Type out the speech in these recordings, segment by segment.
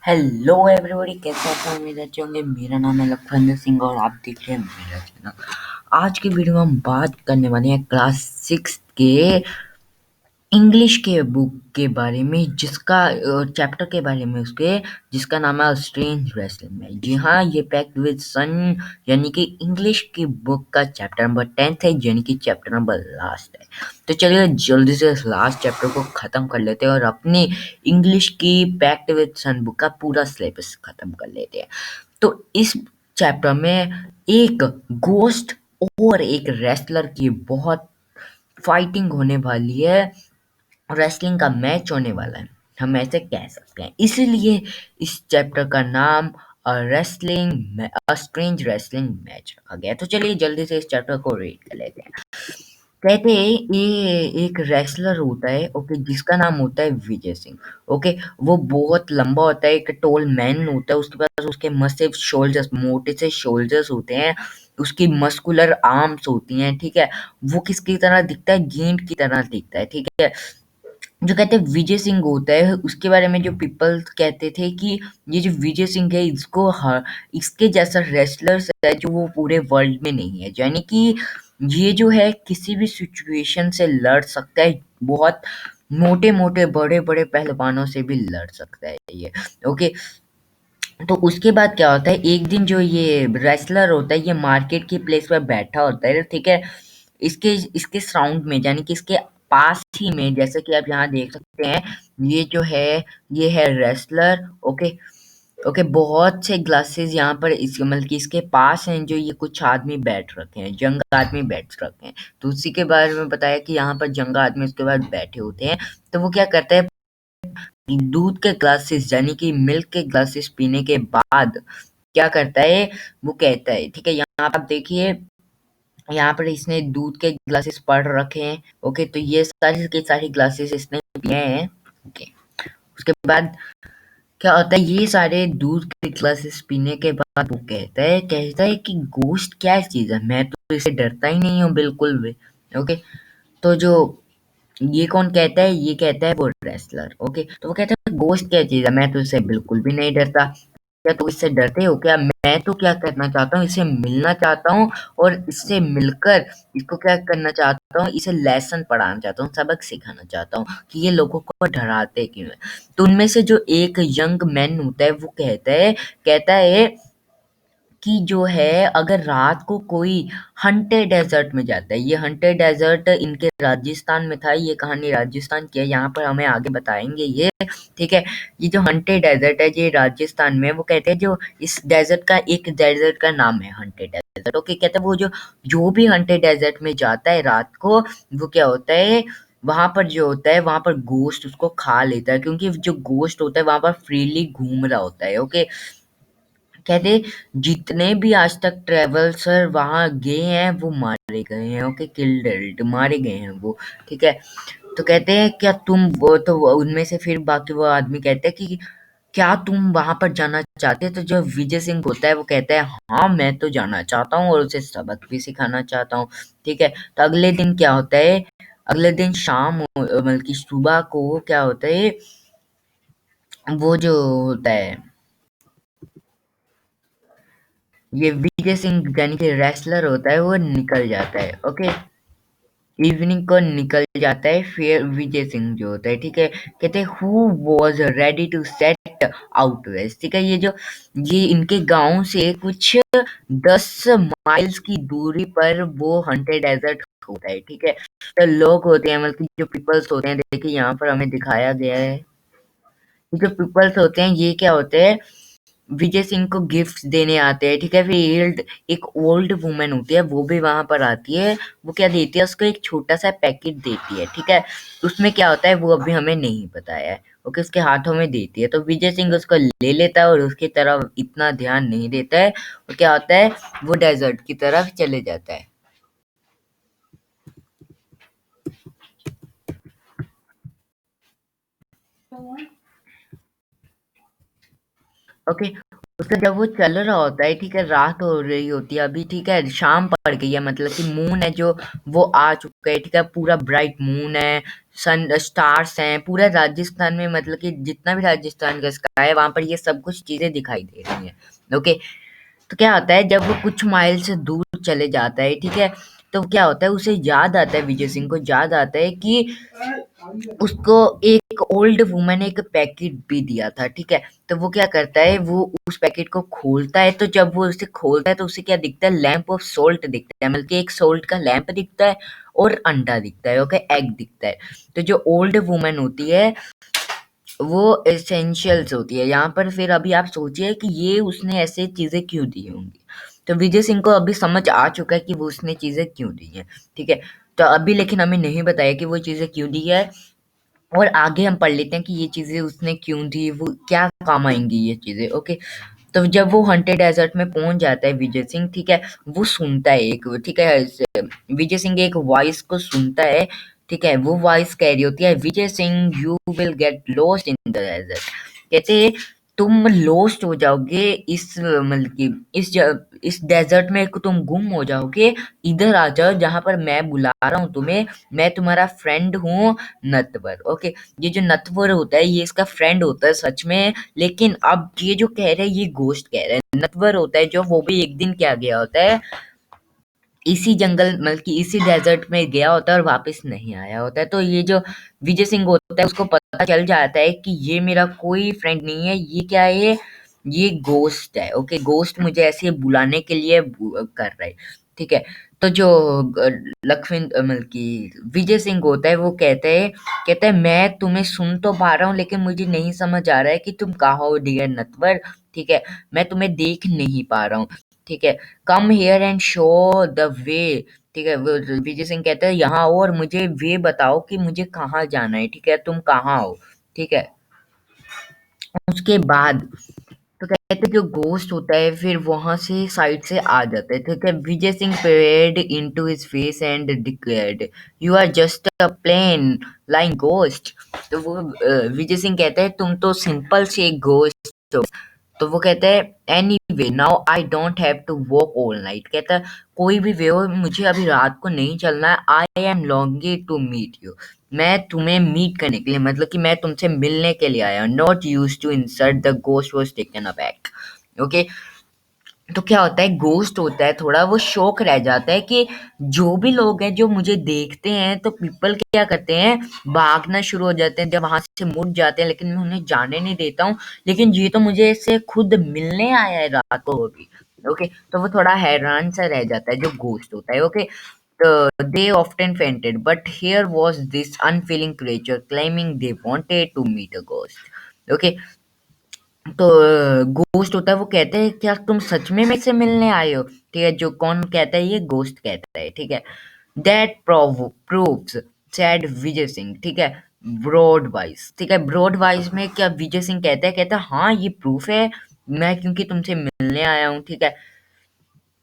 Hello everybody, कैसे आप लोग उम्मीद अच्छे होंगे। मेरा नाम है लखविंदर सिंह और आप देख रहे हैं मेरा चैनल। आज की वीडियो में हम बात करने वाले हैं क्लास 6 के इंग्लिश के बुक के बारे में, जिसका चैप्टर के बारे में उसके जिसका नाम है स्ट्रेंज रेसलिंग में। जी हाँ, ये पैक्ड विद सन यानी कि इंग्लिश की बुक का चैप्टर नंबर 10 है, यानी कि चैप्टर नंबर लास्ट है। तो चलिए जल्दी से इस लास्ट चैप्टर को खत्म कर लेते हैं और अपनी इंग्लिश की पैक्ड विद सन बुक का पूरा सिलेबस खत्म कर लेते हैं। तो इस चैप्टर में एक गोस्ट और एक रेसलर की बहुत फाइटिंग होने वाली है, रेसलिंग का मैच होने वाला है, हम ऐसे कह सकते हैं। इसीलिए इस चैप्टर का नाम अ स्ट्रेंज रेसलिंग मैच रखा गया। तो चलिए जल्दी से इस चैप्टर को रीड कर लेते हैं। कहते हैं ये एक रेसलर होता है, ओके, जिसका नाम होता है विजय सिंह। ओके, वो बहुत लंबा होता है, एक टोल मैन होता है, उसके पास उसके मसिव शोल्डर्स, मोटे से शोल्डर्स होते हैं, उसकी मस्कुलर आर्म्स होती हैं, ठीक है। वो किसकी तरह दिखता है? गेंड की तरह दिखता है, ठीक है। जो कहते हैं विजय सिंह होता है, उसके बारे में जो पीपल कहते थे कि ये जो विजय सिंह है, इसके जैसा रेसलर्स है जो वो पूरे वर्ल्ड में नहीं है, यानी कि ये जो है किसी भी सिचुएशन से लड़ सकता है, बहुत मोटे मोटे बड़े बड़े पहलवानों से भी लड़ सकता है ये। ओके, तो उसके बाद क्या होता है, एक दिन जो ये रेसलर होता है ये मार्केट की प्लेस पर बैठा होता है, ठीक है। इसके इसके साउंड में, यानी कि इसके पास ही में, जैसे कि आप यहाँ देख सकते हैं, ये जो है ये है रेसलर। ओके, ओके, बहुत से ग्लासेस यहाँ पर मतलब कि इसके पास हैं, जो ये कुछ आदमी बैठ रखे हैं, जंग आदमी बैठ रखे हैं। तो उसी के बारे में बताया कि यहाँ पर जंग आदमी उसके बाद बैठे होते हैं। तो वो क्या करता है, दूध के ग्लासेस यानी कि मिल्क के ग्लासेस पीने के बाद क्या करता है, वो कहता है, ठीक है, यहाँ आप देखिए, यहाँ पर इसने दूध के ग्लासेस पढ़ रखे हैं। ओके, तो ये सारी के सारी ग्लासेस इसने पिए हैं। ओके, उसके बाद क्या होता है, ये सारे दूध के ग्लासेस पीने के बाद वो कहता है कि गोश्त क्या चीज है, मैं तो इसे डरता ही नहीं हूँ बिल्कुल भी। ओके, तो जो ये कौन कहता है, ये कहता है वो रेसलर। ओके, तो वो कहता है गोश्त क्या चीज है, मैं तो इससे बिल्कुल भी नहीं डरता। क्या तुम इससे डरते हो क्या? मैं तो क्या करना चाहता हूँ, इससे मिलना चाहता हूँ और इससे मिलकर इसको क्या करना चाहता हूँ, इसे लेसन पढ़ाना चाहता हूँ, सबक सिखाना चाहता हूँ कि ये लोगों को डराते क्यों है। तो उनमें से जो एक यंग मैन होता है वो कहता है कि जो है, अगर रात को कोई हंटेड डेजर्ट में जाता है, ये हंटेड डेजर्ट इनके राजस्थान में था, ये कहानी राजस्थान की है, यहाँ पर हमें आगे बताएंगे ये, ठीक है। ये जो हंटेड डेजर्ट है ये राजस्थान में, वो कहते हैं जो इस डेजर्ट का, एक डेजर्ट का नाम है हंटेड डेजर्ट। ओके, कहते हैं वो जो भी हंटेड डेजर्ट में जाता है रात को, वो क्या होता है, वहां पर जो होता है वहां पर गोश्त उसको खा लेता है, क्योंकि जो गोश्त होता है वहां पर फ्रीली घूम रहा होता है। ओके, कहते जितने भी आज तक ट्रेवल्सर वहां गए हैं वो मारे गए हैं। ओके, किल्ड मारे गए हैं वो, ठीक है। तो कहते हैं क्या तुम उनमें से फिर बाकी वो आदमी कहते हैं कि क्या तुम वहां पर जाना चाहते हैं? तो जो विजय सिंह होता है वो कहता है हाँ, मैं तो जाना चाहता हूँ और उसे सबक भी सिखाना चाहता हूँ, ठीक है। तो अगले दिन क्या होता है, अगले दिन मतलब कि सुबह को क्या होता है, वो जो होता है, ये विजय सिंह यानी कि रेसलर होता है, वो निकल जाता है। ओके, इवनिंग को निकल जाता है, फिर विजय सिंह जो होता है, ठीक है, कहते हैं who was ready to set out west, ठीक है। ये इनके गांव से कुछ 10 माइल्स की दूरी पर वो हंटेड डेजर्ट होता है, ठीक है। तो लोग होते हैं, मतलब कि जो पीपल्स होते हैं, देखिए यहाँ पर हमें दिखाया गया है, जो पीपल्स होते हैं ये क्या होते हैं, विजय सिंह को गिफ्ट देने आते हैं, ठीक है। फिर एक ओल्ड वुमन होती है, वो भी वहां पर आती है, वो क्या देती है, उसको एक छोटा सा पैकेट देती है, ठीक है। उसमें क्या होता है वो अभी हमें नहीं बताया है। ओके, उसके हाथों में देती है, तो विजय सिंह उसको ले लेता है और उसकी तरफ इतना ध्यान नहीं देता है, और क्या होता है, वो डेजर्ट की तरफ चले जाता है। ओके, उसका जब वो चल रहा होता है, ठीक है, रात हो रही होती है अभी, ठीक है, शाम पड़ गई है, मतलब कि मून है जो वो आ चुका है, ठीक है, पूरा ब्राइट मून है, सन स्टार्स हैं पूरा राजस्थान में, मतलब कि जितना भी राजस्थान का स्काई है वहां पर ये सब कुछ चीजें दिखाई दे रही हैं। ओके। तो क्या होता है जब वो कुछ माइल से दूर चले जाता है, ठीक है, तो क्या होता है उसे याद आता है, विजय सिंह को याद आता है कि उसको एक ओल्ड वुमन ने एक पैकेट भी दिया था, ठीक है। तो वो क्या करता है, वो उस पैकेट को खोलता है, तो जब वो उसे खोलता है तो उसे क्या दिखता है, लैंप ऑफ सोल्ट दिखता है, मतलब कि एक सोल्ट का लैंप दिखता है और अंडा दिखता है, ओके, एग दिखता है। तो जो ओल्ड वुमन होती है वो एसेंशियल्स होती है यहाँ पर। फिर अभी आप सोचिए कि ये उसने ऐसे चीजें क्यों दी होंगी। तो विजय सिंह को अभी समझ आ चुका है कि वो उसने चीजें क्यों दी हैं, ठीक है। तो अभी लेकिन हमें नहीं बताया कि वो चीजें क्यों दी है, और आगे हम पढ़ लेते हैं कि ये चीजें उसने क्यों दी, वो क्या काम आएंगी ये चीजें, ओके। तो जब वो हंटेड डेजर्ट में पहुंच जाता है विजय सिंह, ठीक है, वो सुनता है एक, ठीक है, विजय सिंह एक वॉइस को सुनता है, ठीक है। वो वॉइस कह रही होती है, Vijay Singh you will get lost in the desert, कहते हैं तुम लॉस्ट हो जाओगे इस, मतलब कि इस डेजर्ट में तुम गुम हो जाओगे, इधर आ जाओ जहां पर मैं बुला रहा हूँ तुम्हें, मैं तुम्हारा फ्रेंड हूँ नटवर, ओके। ये जो नटवर होता है ये इसका फ्रेंड होता है सच में, लेकिन अब ये जो कह रहे हैं ये घोस्ट कह रहे हैं। नटवर होता है जो, वो भी एक दिन क्या गया होता है इसी जंगल, मतलब कि इसी डेजर्ट में गया होता है और वापस नहीं आया होता है। तो ये जो विजय सिंह होता है उसको पता चल जाता है कि ये मेरा कोई फ्रेंड नहीं है, ये क्या है, ये गोस्ट है, ओके। गोस्ट मुझे ऐसे बुलाने के लिए कर रहा है, ठीक है। तो जो मतलब कि विजय सिंह होता है वो कहते हैं मैं तुम्हें सुन तो पा रहा हूँ लेकिन मुझे नहीं समझ आ रहा है कि तुम कहाँ हो डियर नटवर, ठीक है, मैं तुम्हें देख नहीं पा रहा हूँ, ठीक है। Come here and show the way, ठीक है। वो विजय सिंह कहते हैं यहाँ आओ और मुझे वे बताओ कि मुझे कहाँ जाना है, ठीक है, तुम कहाँ हो, ठीक है। उसके बाद तो कहते हैं जो घोस्ट होता है फिर वहां से साइड से आ जाता है, ठीक है। Vijay Singh paid into his face and declared you are just a plain lying ghost. तो वो विजय सिंह कहता है तुम तो सिंपल से एक घोस्ट हो। तो वो कहता है anyway now I don't have to walk all night, कहता है कोई भी वे हो मुझे अभी रात को नहीं चलना है, I am longing to meet you, मैं तुम्हें मीट करने के लिए, मतलब कि मैं तुमसे मिलने के लिए आया हूँ, not use to insult the ghost was taken aback, okay. तो क्या होता है गोस्ट होता है थोड़ा वो शौक रह जाता है कि जो भी लोग हैं जो मुझे देखते हैं, तो पीपल क्या करते हैं भागना शुरू हो जाते हैं जब वहां से मुड़ जाते हैं, लेकिन मैं उन्हें जाने नहीं देता हूँ, लेकिन ये तो मुझे इससे खुद मिलने आया है रात को वो भी, ओके। तो वो थोड़ा हैरान सा रह जाता है जो गोस्ट होता है, okay. they often fainted, but here was this unfeeling creature claiming they wanted to meet a ghost. Okay, तो गोस्ट होता है वो कहते हैं क्या तुम सच में मेरे से मिलने आए हो, ठीक है। जो कौन कहता है, ये गोस्ट कहता है, ठीक है। That proves sad Vijay Singh, ठीक है, ब्रॉड वाइज, ठीक है। ब्रॉड वाइज में क्या विजय सिंह कहता है हाँ ये प्रूफ है, मैं क्योंकि तुमसे मिलने आया हूँ, ठीक है।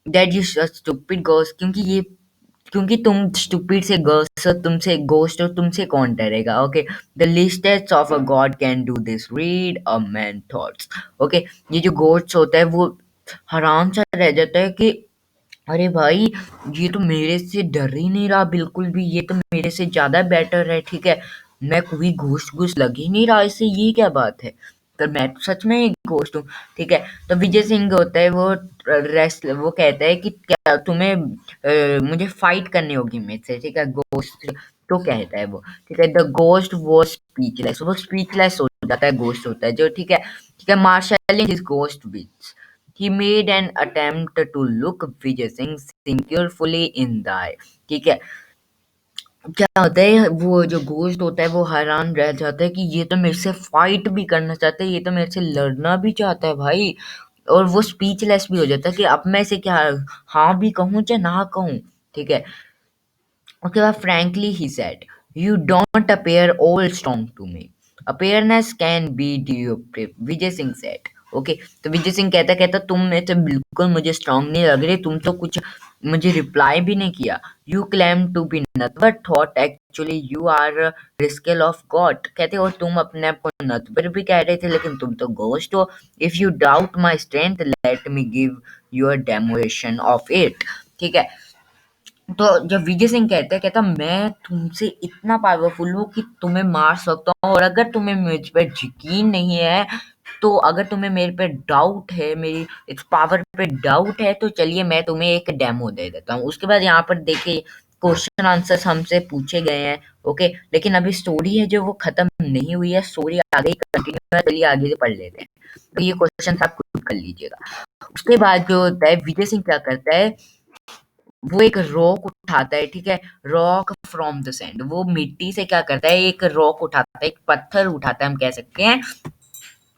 दैट यू स्टूपिड गोस्ट, क्योंकि तुम स्टूपिड से गोस्ट हो, तुमसे गोस्ट हो, तुमसे कौन डरेगा, okay. The littlest of a god can do this read a man thoughts, okay. ये जो गोस्ट होता है वो हराम सा रह जाता है कि अरे भाई ये तो मेरे से डर ही नहीं रहा बिल्कुल भी, ये तो मेरे से ज्यादा बेटर है, ठीक है। मैं कोई घूस घूस लग ही नहीं रहा इससे, ये क्या बात है, तो मैं तो सच में एक घोस्ट हूँ, ठीक है। तो विजय सिंह होता है वो रेस्ट, वो कहता है कि क्या तुम्हें मुझे फाइट करनी होगी मेरे से, ठीक है, घोस्ट तो कहता है वो, ठीक है। द घोस्ट वो स्पीचलेस, वो स्पीचलेस हो जाता है, घोस्ट होता है जो, ठीक है, marshalling his ghost which he made an attempt to look Vijay Singh carefully in the eye, ठीक है। क्या होता है वो जो घोस्ट होता है वो हैरान रह जाता है कि ये तो मेरे से फाइट भी करना चाहता है, ये तो मेरे से लड़ना भी चाहता है भाई, और वो स्पीचलेस भी हो जाता है कि अब मैं इसे क्या हाँ भी कहूँ चाहे ना कहूँ, ठीक है। उसके बाद frankly he said you don't appear all strong to me, appearance can be deceptive, Vijay Singh said, okay. तो विजय सिंह कहता कहता तुम में तो बिल्कुल मुझे स्ट्रांग नहीं लग रही, तुम तो कुछ मुझे रिप्लाई भी नहीं किया। You claim to be nothing but thought actually you are rascal of god. कहते और तुम अपने आप को नथबर भी कह रहे थे लेकिन तुम तो घोस्ट हो। If you doubt my strength let me give you a demonstration of it. ठीक है, तो जब विजय सिंह कहता मैं तुमसे इतना पावरफुल हूँ कि तुम्हें मार सकता हूँ, और अगर तुम्हें मुझ पे यकीन नहीं है, तो अगर तुम्हें मेरे पे डाउट है, मेरी इस पावर पे डाउट है, तो चलिए मैं तुम्हें एक डेमो दे देता हूँ। उसके बाद यहाँ पर देखिए क्वेश्चन आंसर्स हमसे पूछे गए हैं। ओके, लेकिन अभी स्टोरी है जो वो खत्म नहीं हुई है, स्टोरी आगे कंटिन्यू है। चलिए आगे से पढ़ लेते हैं। तो ये क्वेश्चन आप खुद कर लीजिएगा। उसके बाद जो होता है, विजय सिंह क्या करता है, वो एक रॉक उठाता है। ठीक है, रॉक फ्रॉम द सैंड, वो मिट्टी से क्या करता है, एक रॉक उठाता है, एक पत्थर उठाता है हम कह सकते हैं।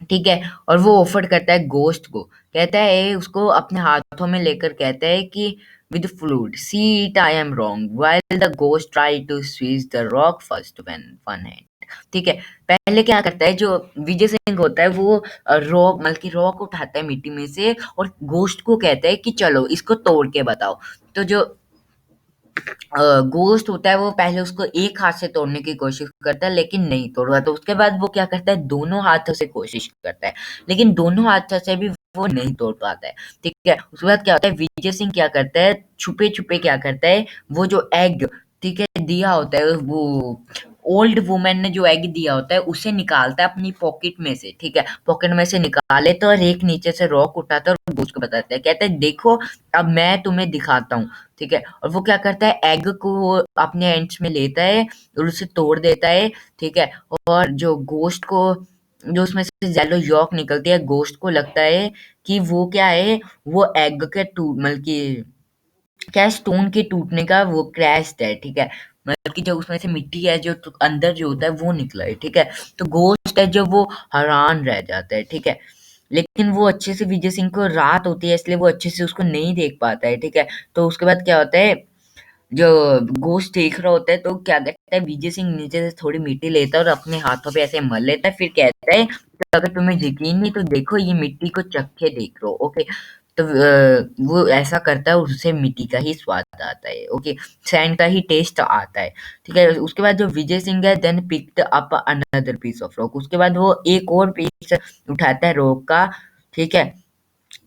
ठीक है, और वो ऑफर करता है गोश्त को। कहता है उसको अपने हाथों में लेकर कहता है कि with fluid see it I am wrong while the ghost try to squeeze the rock first when one hand. ठीक है, पहले क्या करता है जो विजय सिंह होता है, वो रॉक बल्कि रॉक उठाता है मिट्टी में से और गोश्त को कहता है कि चलो इसको तोड़ के बताओ। तो जो गोश्त होता है वो पहले उसको एक हाथ से तोड़ने की कोशिश करता है लेकिन नहीं तोड़ पाता। तो उसके बाद वो क्या करता है, दोनों हाथों से कोशिश करता है लेकिन दोनों हाथों से भी वो नहीं तोड़ पाता है। ठीक है, उसके बाद क्या होता है, विजय सिंह क्या करता है, छुपे छुपे क्या करता है, वो जो एग, ठीक है, दिया होता है, वो ओल्ड वुमेन ने जो एग दिया होता है उसे निकालता है अपनी पॉकेट में से। ठीक है, पॉकेट में से निकाले तो और एक नीचे से रॉक उठाता है और उसको बताता है, कहता है देखो अब मैं तुम्हें दिखाता हूँ। ठीक है, और वो क्या करता है, एग को वो अपने एंड्स में लेता है और उसे तोड़ देता है। ठीक है, और जो गोश्त को, जो उसमें से येलो यॉक निकलती है, गोश्त को लगता है कि वो क्या है, वो एग के टूट मतलब कि क्या स्टोन के टूटने का वो क्रैश है। ठीक है, मतलब कि जब उसमें से मिट्टी है जो अंदर जो होता है वो निकला है। ठीक है, तो गोश्त है जो वो हैरान रह जाता है। ठीक है, लेकिन वो अच्छे से विजय सिंह को रात होती है इसलिए वो अच्छे से उसको नहीं देख पाता है। ठीक है, तो उसके बाद क्या होता है, जो गोश्त देख रहा होता है तो क्या करता है, विजय सिंह नीचे से थोड़ी मिट्टी लेता है और अपने हाथों पे ऐसे मल लेता है, फिर कहता है कि अगर तुम्हें यकीन नहीं तो देखो ये मिट्टी को चख के देख लो। ओके, तो वो ऐसा करता है और उससे मिट्टी का ही स्वाद आता है। ओके, सैंड का ही टेस्ट आता है। ठीक है, उसके बाद जो विजय सिंह है then picked up another piece of rock, उसके बाद वो एक और पीस उठाता है रॉक का। ठीक है,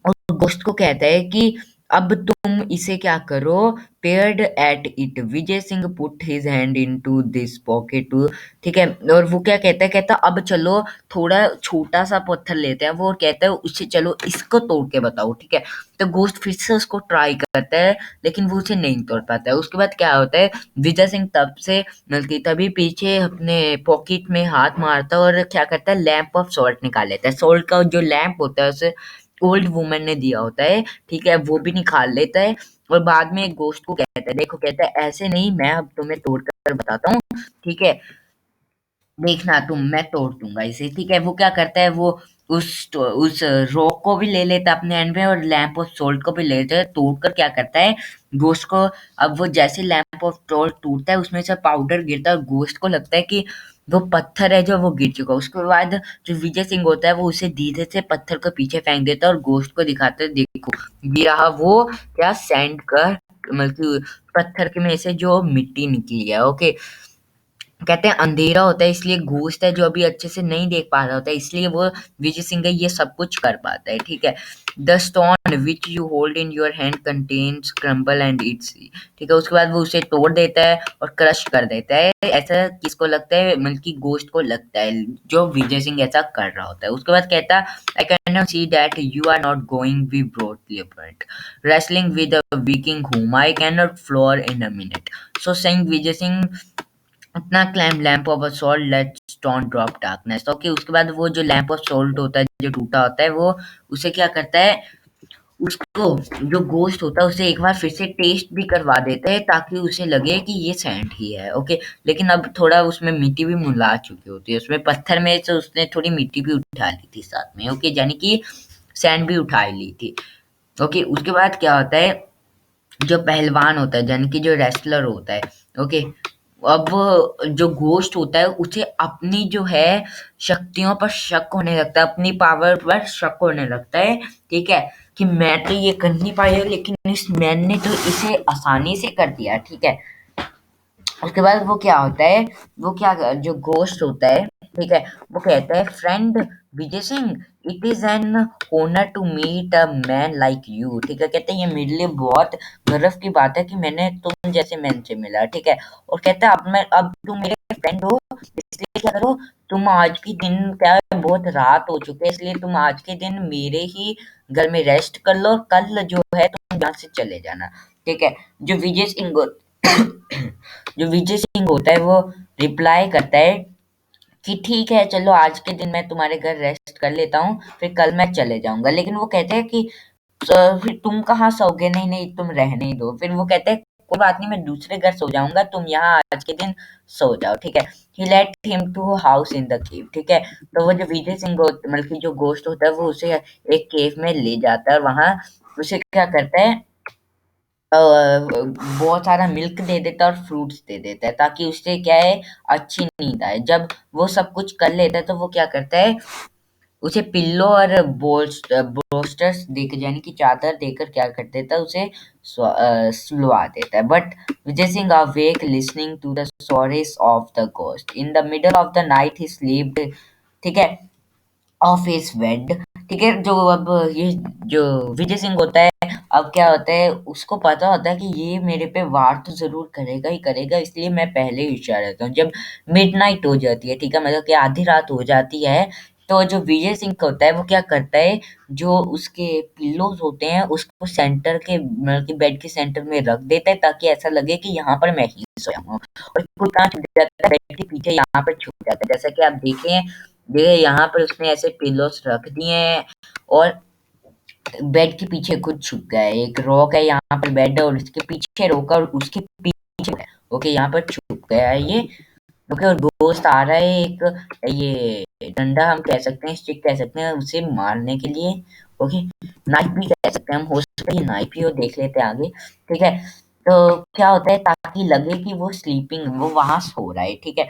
और गोश्त को कहता है कि अब तुम इसे क्या करो, paired at it. Vijay Singh put his hand into this pocket too. ठीक है, और वो क्या कहता है, कहता अब चलो थोड़ा छोटा सा पत्थर लेते हैं वो, और कहता है उससे चलो इसको तोड़ के बताओ। ठीक है, तो गोश्त फिर से उसको ट्राई करता है लेकिन वो उसे नहीं तोड़ पाता है। उसके बाद क्या होता है, विजय सिंह तब से बल्कि तभी पीछे अपने पॉकेट में हाथ मारता है और क्या करता है, लैंप ऑफ सॉल्ट निकाल लेता है। सॉल्ट का जो लैंप होता है उसे ओल्ड वुमन ने दिया होता है। ठीक है, वो भी निकाल लेता है और बाद में गोश्त को कहता है, देखो कहता है ऐसे नहीं, मैं अब तुम्हें तोड़ कर बताता हूँ। ठीक है, देखना तुम, मैं तोड़ दूंगा इसे। ठीक है, वो क्या करता है, वो उस रॉक को भी ले लेता है अपने हैंड में और लैंप ऑफ सोल्ट को भी ले लेता है, तोड़ कर क्या करता है, गोश्त को। अब वो जैसे लैंप ऑफ सोल्ट टूटता है उसमें से पाउडर गिरता है और गोश्त को लगता है कि वो पत्थर है जो वो गिर चुका है। उसके बाद जो विजय सिंह होता है वो उसे धीरे से पत्थर को पीछे फेंक देता है और गोश्त को दिखाता है, देखो ये रहा वो क्या सैंड का मतलब कि पत्थर के में से जो मिट्टी निकली है। ओके, कहते हैं अंधेरा होता है इसलिए घोस्ट है जो अभी अच्छे से नहीं देख पा रहा होता है, इसलिए वो विजय सिंह ये सब कुछ कर पाता है। ठीक है, the stone which you hold in your hand contains crumble and it's. ठीक है, उसके बाद वो उसे तोड़ देता है और क्रश कर देता है। ऐसा किसको लगता है, बल्कि गोश्त को लगता है जो विजय सिंह ऐसा कर रहा होता है। उसके बाद कहता है I can not see that you are not going be broadly appoint wrestling with a viking whom I cannot floor in a minute. So saying Vijay Singh अपना clam lamp of salt let stone drop darkness. Okay, उसके बाद वो जो lamp of salt होता है जो टूटा होता है वो उसे क्या करता है, उसको जो गोश्त होता है उसे एक बार फिर से टेस्ट भी करवा देता है ताकि उसे लगे कि ये सैंड ही है। ओके, लेकिन अब थोड़ा उसमें मिट्टी भी मिला चुकी होती है, उसमें पत्थर में से उसने थोड़ी मिट्टी भी उठा ली थी साथ में। ओके, यानी कि सैंड भी उठा ली थी। ओके, उसके बाद क्या होता है, जो पहलवान होता है यानी कि जो रेसलर होता है, ओके, अब जो घोस्ट होता है उसे अपनी जो है शक्तियों पर शक होने लगता है, अपनी पावर पर शक होने लगता है, ठीक है? कि मैं तो ये कर नहीं पाया लेकिन इस मैन ने तो इसे आसानी से कर दिया, ठीक है? उसके बाद वो क्या होता है, वो क्या जो घोस्ट होता है, ठीक है, वो कहता है friend Vijay Singh, it is an honour to meet a man like you, ठीक है? कहते हैं ये मेरे लिए बहुत गर्व की बात है कि मैंने तुम जैसे मैन से मिला, ठीक है? और कहता है अब तुम मेरे फ्रेंड हो, इसलिए क्या करो, तुम आज के दिन क्या है, बहुत रात हो चुकी है, इसलिए तुम आज के दिन मेरे ही घर में रेस्ट कर लो, कल जो है तुम यहाँ से चले जाना, ठीक है? जो विजय सिंह जो विजय सिंह होता है वो रिप्लाई करता है कि ठीक है चलो आज के दिन मैं तुम्हारे घर रेस्ट कर लेता हूँ, फिर कल मैं चले जाऊंगा। लेकिन वो कहते हैं कि फिर तुम कहाँ सोओगे, नहीं नहीं तुम रहने ही दो। फिर वो कहते हैं कोई बात नहीं मैं दूसरे घर सो जाऊंगा, तुम यहाँ आज के दिन सो जाओ, ठीक है? He let him to house in the cave, ठीक है? तो वो जो विजय सिंह मतलब कि जो घोस्ट होता है वो उसे एक केव में ले जाता है और वहां उसे क्या करता है, बहुत सारा मिल्क दे देता है और फ्रूट्स दे देता है ताकि उससे क्या है, अच्छी नींद आए। जब वो सब कुछ कर लेता है तो वो क्या करता है, उसे पिल्लो और बोस्टर्स देकर यानी कि चादर देकर क्या कर देता है, उसे सुलवा देता है। But Vijay Singh awake listening to the stories of the ghost in the middle of the night he slept, ठीक है, ऑफ हिज बेड, ठीक है? जो अब ये जो विजय सिंह होता है, अब क्या होता है, उसको पता होता है कि ये मेरे पे वार तो ज़रूर करेगा ही करेगा, इसलिए मैं पहले ही होशियार रहता हूँ। जब मिडनाइट हो जाती है, ठीक है, मतलब कि आधी रात हो जाती है, तो जो विजय सिंह होता है वो क्या करता है, जो उसके पिल्लोज़ होते हैं उसको सेंटर के मतलब कि बेड के सेंटर में रख देता है ताकि ऐसा लगे कि यहाँ पर मैं ही सोया हूँ। और वो कहाँ छुप जाता है, बेड के पीछे यहाँ पर छुप जाता है। जैसा कि आप देखें, ये यहाँ पर उसने ऐसे पिल्लोस रख दिए हैं और बेड के पीछे खुद छुप गया है। एक रॉक है यहाँ पर, बेड है और उसके पीछे रॉक है और उसके पीछे है। ओके, यहाँ पर छुप गया है ये। ओके, और दोस्त आ रहा है एक, ये डंडा हम कह सकते हैं, स्टिक कह सकते हैं, उसे मारने के लिए। ओके, नाइफ भी कह सकते हैं हम, हो सकता है ये नाइफ ही हो, देख लेते हैं आगे, ठीक है? तो क्या होता है, ताकि लगे कि वो स्लीपिंग, वो वहां सो रहा है, ठीक है?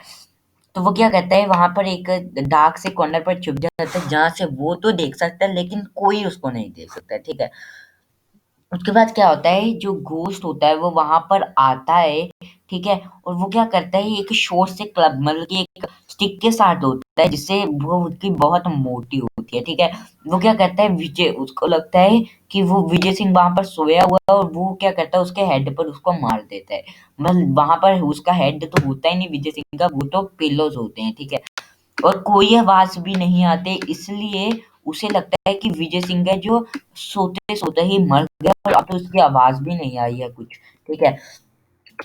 तो वो क्या करता है, वहां पर एक डार्क से कॉर्नर पर छुप जाता है जहां से वो तो देख सकता है लेकिन कोई उसको नहीं देख सकता है, ठीक है? उसके बाद क्या होता है, जो घोस्ट होता है वो वहां पर आता है, ठीक है? और वो क्या करता है, एक शॉर्ट से क्लब मतलब कि एक स्टिक के साथ होता है जिससे वो उसकी बहुत मोटी होती है, ठीक है? वो क्या करता है, विजय, उसको लगता है कि वो विजय सिंह वहां पर सोया हुआ है और वो क्या करता है, उसके हेड पर उसको मार देता है। मतलब वहां पर उसका हेड तो होता ही नहीं विजय सिंह का, वो तो पिल्लोज होते हैं, ठीक है? और कोई आवाज भी नहीं आते, इसलिए उसे लगता है कि विजय सिंह है जो सोते सोते ही मर गया और अब तो उसकी आवाज भी नहीं आई है कुछ, ठीक है?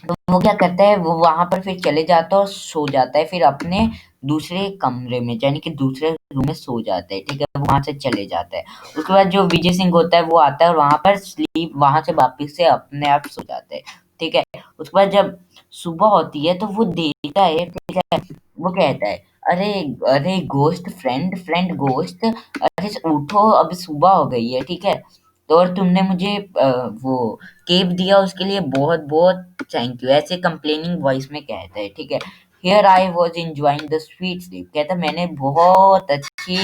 तो वो क्या करता है, वो वहां पर फिर चले जाता है और सो जाता है, फिर अपने दूसरे कमरे में यानी कि दूसरे रूम में सो जाता है, ठीक है? वहां से चले जाता है। उसके बाद जो विजय सिंह होता है वो आता है और वहां पर स्लीप, वहां से वापिस से अपने आप सो जाता है, ठीक है? उसके बाद जब सुबह होती है तो वो देखता है, ठीक है? वो कहता है, अरे अरे घोस्ट, फ्रेंड फ्रेंड घोस्ट, अरे उठो अब सुबह हो गई है, ठीक है? तो और तुमने मुझे वो केप दिया उसके लिए बहुत बहुत थैंक यू, ऐसे कंप्लेनिंग वॉइस में कहता है, ठीक है? Here I was enjoying the sweet sleep, कहता है मैंने बहुत अच्छी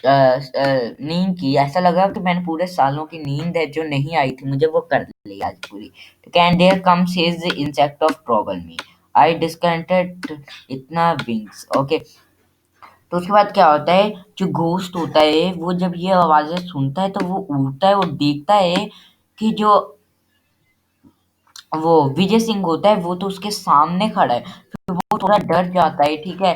नींद की, ऐसा लगा कि मैंने पूरे सालों की नींद है जो नहीं आई थी मुझे वो कर ली आज पूरी। And there comes his insect of trouble me, I discounted इतना विंग्स। ओके, तो उसके बाद क्या होता है, जो घोस्ट होता है वो जब ये आवाजें सुनता है तो वो उड़ता है और देखता है कि जो वो विजय सिंह होता है वो तो उसके सामने खड़ा है। फिर वो थोड़ा डर जाता है, ठीक है?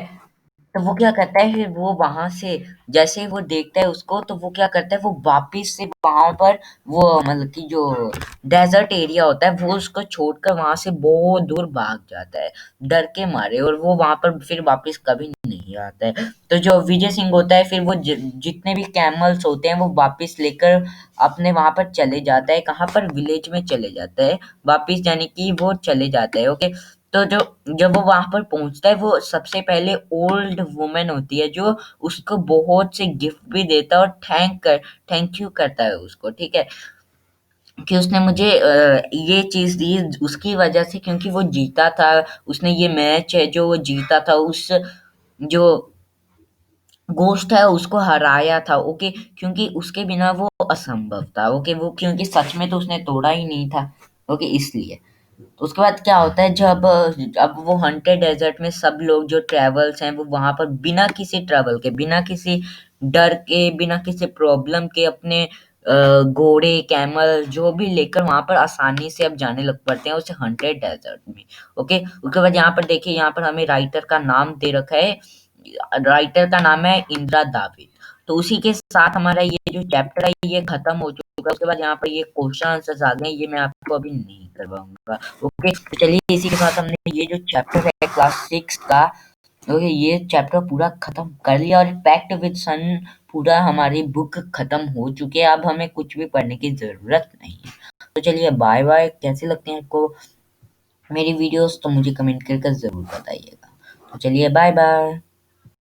तो वो क्या करता है, फिर वो वहां से जैसे ही वो देखता है उसको तो वो क्या करता है, वो वापिस से वहां पर वो मतलब कि जो डेजर्ट एरिया होता है वो उसको छोड़कर वहां से बहुत दूर भाग जाता है डर के मारे, और वो वहां पर फिर वापिस कभी नहीं आता है। तो जो विजय सिंह होता है फिर वो जितने भी कैमल्स होते हैं वो वापिस लेकर अपने वहां पर चले जाता है, कहाँ पर, विलेज में चले जाता है वापिस, यानी कि वो चले जाता है। ओके, तो जो जब वो वहां पर पहुंचता है वो सबसे पहले ओल्ड वुमन होती है जो उसको बहुत से गिफ्ट भी देता है और थैंक यू करता है उसको, ठीक है? कि उसने मुझे ये चीज़ दी उसकी वजह से, क्योंकि वो जीता था। उसने ये मैच है जो वो जीता था, उस जो गोश्त है उसको हराया था, ओके। क्योंकि उसके बिना वो असंभव था, ओके। वो क्योंकि सच में तो उसने तोड़ा ही नहीं था, ओके, इसलिए। तो उसके बाद क्या होता है, जब अब वो हंटेड डेजर्ट में सब लोग जो ट्रैवल्स हैं वो वहां पर बिना किसी ट्रबल के, बिना किसी डर के, बिना किसी प्रॉब्लम के अपने घोड़े कैमल जो भी लेकर वहां पर आसानी से अब जाने लग पड़ते हैं उस हंटेड डेजर्ट में, ओके। उसके बाद यहाँ पर देखिए, यहाँ पर हमें राइटर का नाम दे रखा है। राइटर का नाम है इंदिरा दाविद। तो उसी के साथ हमारा ये जो चैप्टर है ये खत्म हो चुका है। उसके बाद यहाँ पर ये क्वेश्चन आंसर्स आ गए, ये मैं आपको अभी नहीं करवाऊंगा, ओके। तो चलिए, इसी के साथ हमने ये जो चैप्टर है क्लास 6 का, ओके, ये चैप्टर पूरा खत्म कर लिया। और पैक्ट विद सन पूरा हमारी बुक खत्म हो चुकी है। अब हमें कुछ भी पढ़ने की जरूरत नहीं है। तो चलिए, बाय बाय। कैसे लगते हैं आपको मेरी वीडियोस, तो मुझे कमेंट करके जरूर बताइएगा। तो चलिए, बाय बाय।